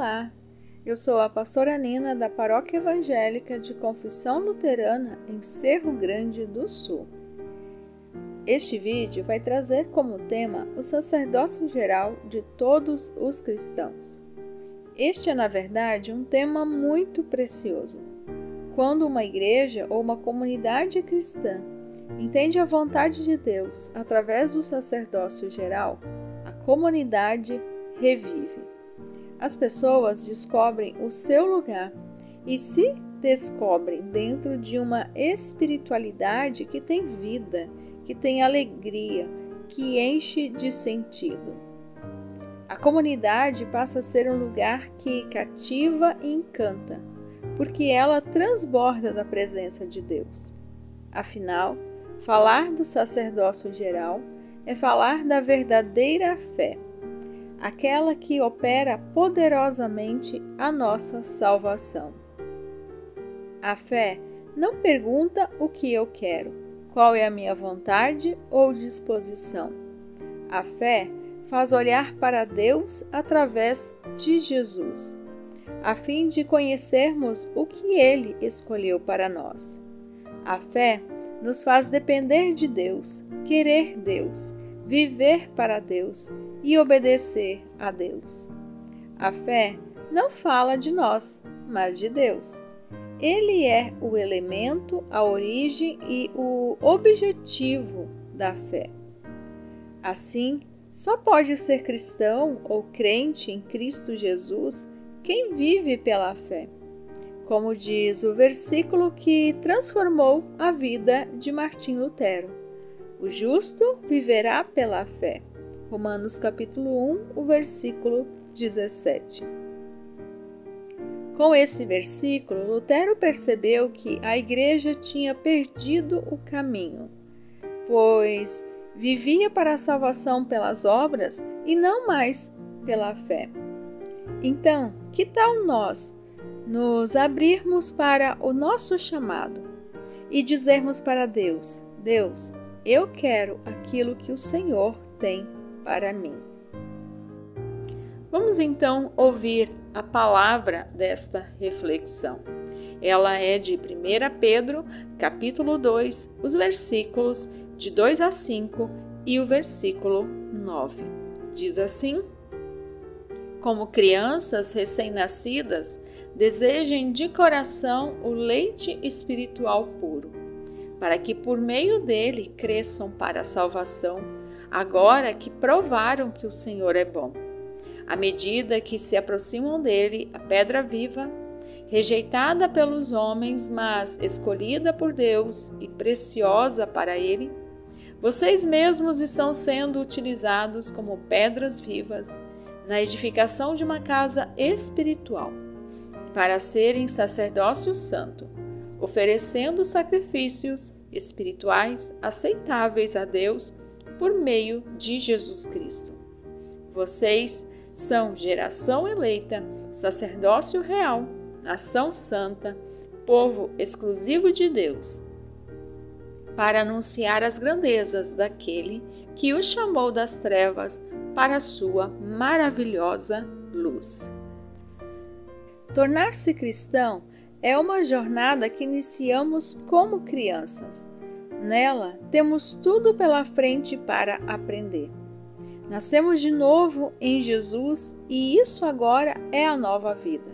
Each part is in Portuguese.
Olá, eu sou a pastora Nina da Paróquia Evangélica de Confissão Luterana em Cerro Grande do Sul. Este vídeo vai trazer como tema o sacerdócio geral de todos os cristãos. Este é, na verdade, um tema muito precioso. Quando uma igreja ou uma comunidade cristã entende a vontade de Deus através do sacerdócio geral, a comunidade revive. As pessoas descobrem o seu lugar e se descobrem dentro de uma espiritualidade que tem vida, que tem alegria, que enche de sentido. A comunidade passa a ser um lugar que cativa e encanta, porque ela transborda da presença de Deus. Afinal, falar do sacerdócio geral é falar da verdadeira fé, aquela que opera poderosamente a nossa salvação. A fé não pergunta o que eu quero, qual é a minha vontade ou disposição. A fé faz olhar para Deus através de Jesus, a fim de conhecermos o que Ele escolheu para nós. A fé nos faz depender de Deus, querer Deus, viver para Deus e obedecer a Deus. A fé não fala de nós, mas de Deus. Ele é o elemento, a origem e o objetivo da fé. Assim, só pode ser cristão ou crente em Cristo Jesus quem vive pela fé, como diz o versículo que transformou a vida de Martim Lutero. O justo viverá pela fé. Romanos capítulo 1, o versículo 17. Com esse versículo, Lutero percebeu que a igreja tinha perdido o caminho, pois vivia para a salvação pelas obras e não mais pela fé. Então, que tal nós nos abrirmos para o nosso chamado e dizermos para Deus: Deus, eu quero aquilo que o Senhor tem para mim. Vamos então ouvir a palavra desta reflexão. Ela é de 1 Pedro, capítulo 2, os versículos de 2 a 5 e o versículo 9. Diz assim: Como crianças recém-nascidas, desejem de coração o leite espiritual puro, para que por meio dele cresçam para a salvação, agora que provaram que o Senhor é bom. À medida que se aproximam dele, a pedra viva, rejeitada pelos homens, mas escolhida por Deus e preciosa para ele, vocês mesmos estão sendo utilizados como pedras vivas na edificação de uma casa espiritual, para serem sacerdócio santo, oferecendo sacrifícios espirituais aceitáveis a Deus por meio de Jesus Cristo. Vocês são geração eleita, sacerdócio real, nação santa, povo exclusivo de Deus, para anunciar as grandezas daquele que os chamou das trevas para a sua maravilhosa luz. Tornar-se cristão é uma jornada que iniciamos como crianças. Nela, temos tudo pela frente para aprender. Nascemos de novo em Jesus e isso agora é a nova vida.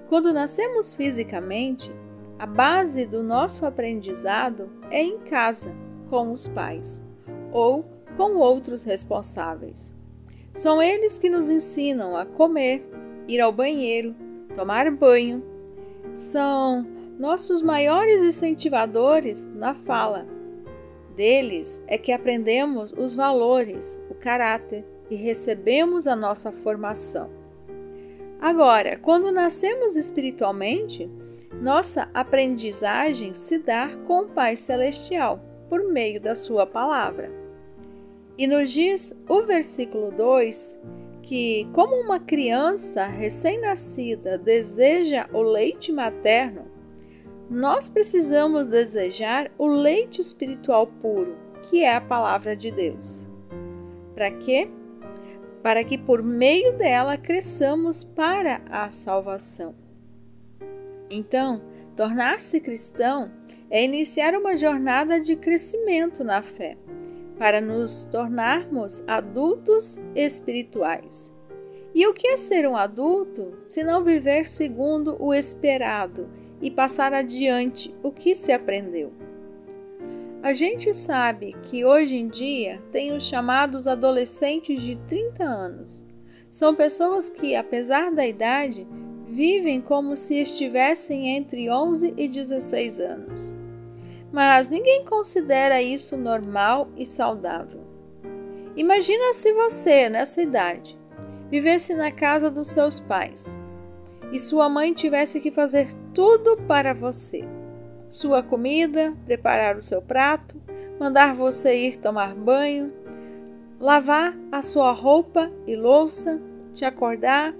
Quando nascemos fisicamente, a base do nosso aprendizado é em casa, com os pais, ou com outros responsáveis. São eles que nos ensinam a comer, ir ao banheiro, tomar banho. São nossos maiores incentivadores na fala. Deles é que aprendemos os valores, o caráter e recebemos a nossa formação. Agora, quando nascemos espiritualmente, nossa aprendizagem se dá com o Pai Celestial, por meio da sua palavra. E nos diz o versículo 2 que, como uma criança recém-nascida deseja o leite materno, nós precisamos desejar o leite espiritual puro, que é a palavra de Deus. Para quê? para que por meio dela cresçamos para a salvação. Então, tornar-se cristão é iniciar uma jornada de crescimento na fé, para nos tornarmos adultos espirituais. E o que é ser um adulto, se não viver segundo o esperado e passar adiante o que se aprendeu? A gente sabe que hoje em dia tem os chamados adolescentes de 30 anos. São pessoas que, apesar da idade, vivem como se estivessem entre 11 e 16 anos. Mas ninguém considera isso normal e saudável. Imagina se você, nessa idade, vivesse na casa dos seus pais e sua mãe tivesse que fazer tudo para você. Sua comida, preparar o seu prato, mandar você ir tomar banho, lavar a sua roupa e louça, te acordar,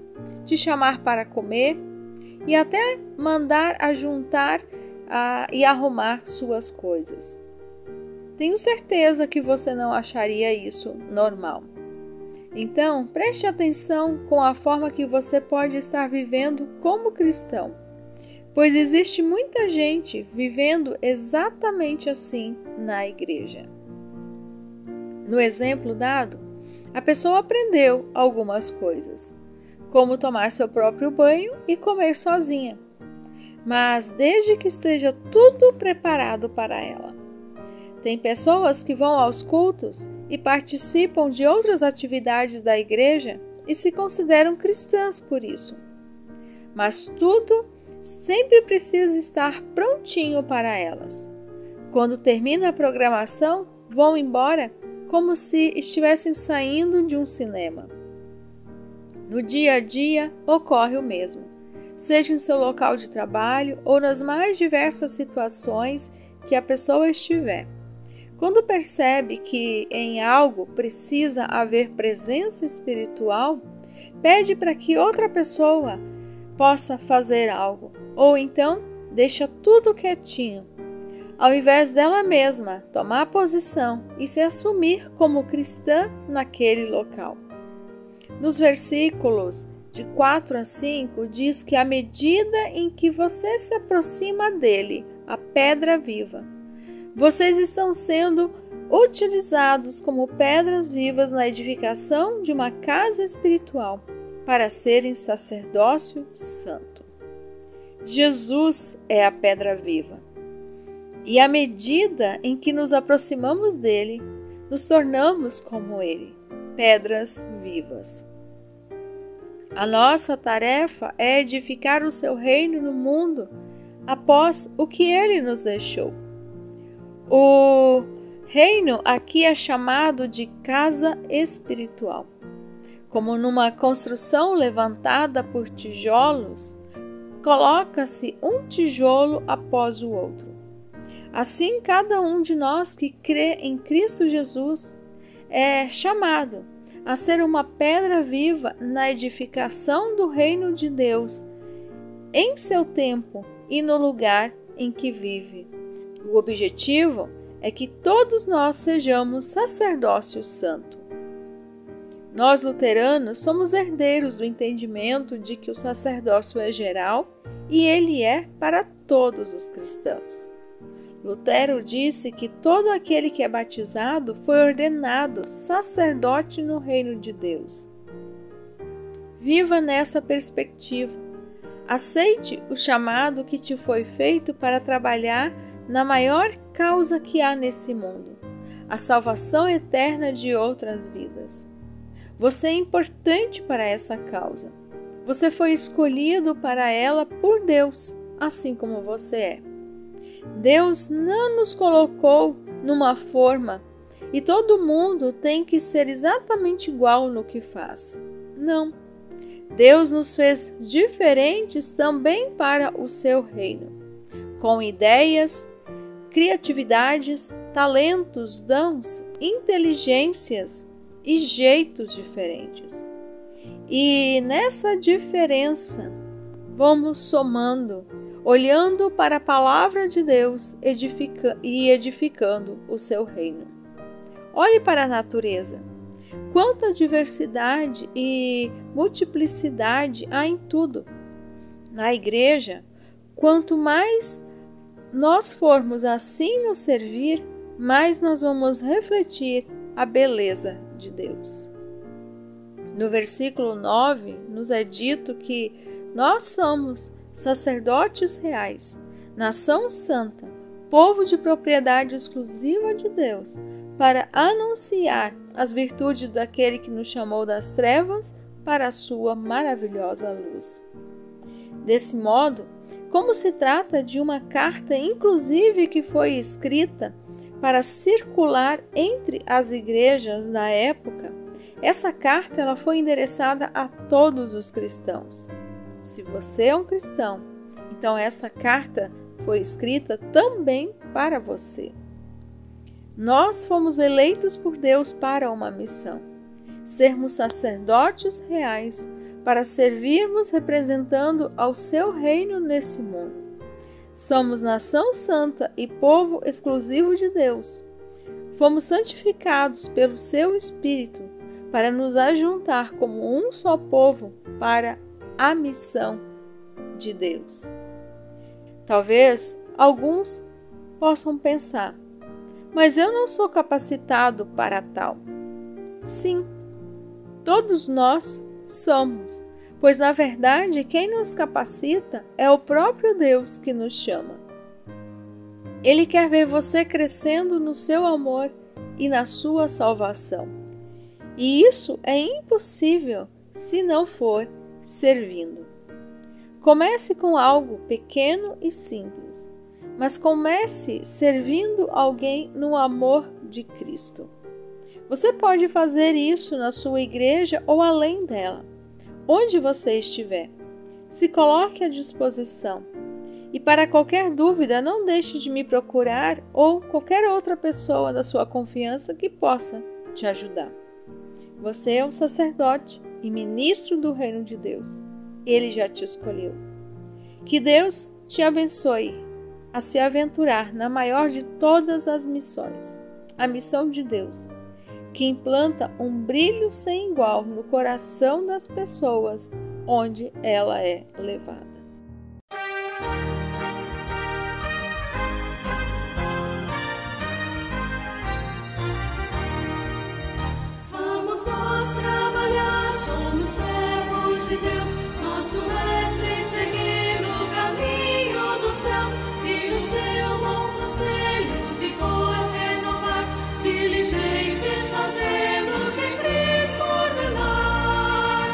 te chamar para comer e até mandar ajuntar e arrumar suas coisas. Tenho certeza que você não acharia isso normal. Então, preste atenção com a forma que você pode estar vivendo como cristão, pois existe muita gente vivendo exatamente assim na igreja. No exemplo dado, a pessoa aprendeu algumas coisas, como tomar seu próprio banho e comer sozinha, mas desde que esteja tudo preparado para ela. Tem pessoas que vão aos cultos e participam de outras atividades da igreja e se consideram cristãs por isso. Mas tudo sempre precisa estar prontinho para elas. Quando termina a programação, vão embora como se estivessem saindo de um cinema. No dia a dia ocorre o mesmo, seja em seu local de trabalho ou nas mais diversas situações que a pessoa estiver. Quando percebe que em algo precisa haver presença espiritual, pede para que outra pessoa possa fazer algo, ou então deixa tudo quietinho, ao invés dela mesma tomar posição e se assumir como cristã naquele local. Nos versículos de 4 a 5 diz que à medida em que você se aproxima dele, a pedra viva, vocês estão sendo utilizados como pedras vivas na edificação de uma casa espiritual para serem sacerdócio santo. Jesus é a pedra viva. E à medida em que nos aproximamos dele, nos tornamos como ele, pedras vivas. A nossa tarefa é edificar o seu reino no mundo após o que ele nos deixou. O reino aqui é chamado de casa espiritual. Como numa construção levantada por tijolos, coloca-se um tijolo após o outro. Assim, cada um de nós que crê em Cristo Jesus é chamado a ser uma pedra viva na edificação do reino de Deus, em seu tempo e no lugar em que vive. O objetivo é que todos nós sejamos sacerdócio santo. Nós, luteranos, somos herdeiros do entendimento de que o sacerdócio é geral e ele é para todos os cristãos. Lutero disse que todo aquele que é batizado foi ordenado sacerdote no reino de Deus. Viva nessa perspectiva. Aceite o chamado que te foi feito para trabalhar na maior causa que há nesse mundo, a salvação eterna de outras vidas. Você é importante para essa causa. Você foi escolhido para ela por Deus, assim como você é. Deus não nos colocou numa forma e todo mundo tem que ser exatamente igual no que faz. Não. Deus nos fez diferentes também para o seu reino, com ideias, criatividades, talentos, dons, inteligências e jeitos diferentes. E nessa diferença vamos somando, olhando para a palavra de Deus edificando o seu reino. Olhe para a natureza. Quanta diversidade e multiplicidade há em tudo. Na igreja, quanto mais nós formos assim nos servir, mais nós vamos refletir a beleza de Deus. No versículo 9, nos é dito que nós somos sacerdotes reais, nação santa, povo de propriedade exclusiva de Deus, para anunciar as virtudes daquele que nos chamou das trevas para a sua maravilhosa luz. Desse modo, como se trata de uma carta inclusive que foi escrita para circular entre as igrejas da época, essa carta ela foi endereçada a todos os cristãos. Se você é um cristão, então essa carta foi escrita também para você. Nós fomos eleitos por Deus para uma missão: sermos sacerdotes reais para servirmos representando ao seu reino nesse mundo. Somos nação santa e povo exclusivo de Deus. Fomos santificados pelo seu Espírito para nos ajuntar como um só povo para a missão de Deus. Talvez alguns possam pensar: mas eu não sou capacitado para tal. Sim, todos nós somos, pois na verdade quem nos capacita é o próprio Deus que nos chama. Ele quer ver você crescendo no seu amor e na sua salvação. E isso é impossível se não for servindo. Comece com algo pequeno e simples, mas comece servindo alguém no amor de Cristo. Você pode fazer isso na sua igreja ou além dela, onde você estiver. Se coloque à disposição. E para qualquer dúvida, não deixe de me procurar ou qualquer outra pessoa da sua confiança que possa te ajudar. Você é um sacerdote e ministro do reino de Deus. Ele já te escolheu. Que Deus te abençoe a se aventurar na maior de todas as missões, a missão de Deus, que implanta um brilho sem igual no coração das pessoas onde ela é levada. Vamos nós trabalhar, somos servos de Deus, nosso mestre seguir no caminho dos céus e no seu bom conselho, vigor renovar, diligentes fazendo o que Cristo ordenar,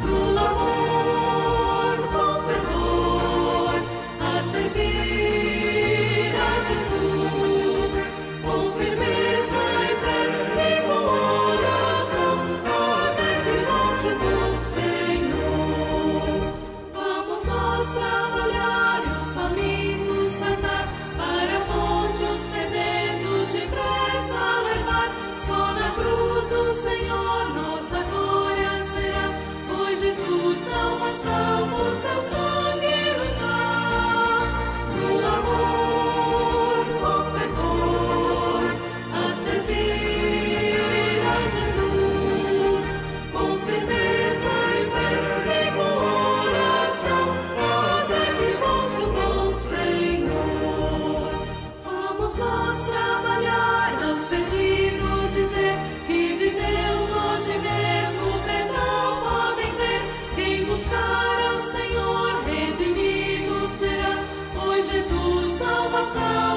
no labor com fervor, a servir a Jesus, com firmeza e fé e com oração, até que volte o bom Senhor. Vamos nós trabalhar e os famintos fartar, para as fontes os sedentos depressa levar. Só na cruz do Senhor nossa glória será, pois Jesus salvação por seu sangue nos dá. No amor com fervor, a servir a Jesus, com firmeza e fé e com oração, até que volte o bom Senhor. Vamos nós trabalhar aos perdidos, dizer que de Deus hoje mesmo perdão podem ter. Quem buscar ao Senhor redimido será, pois Jesus salvação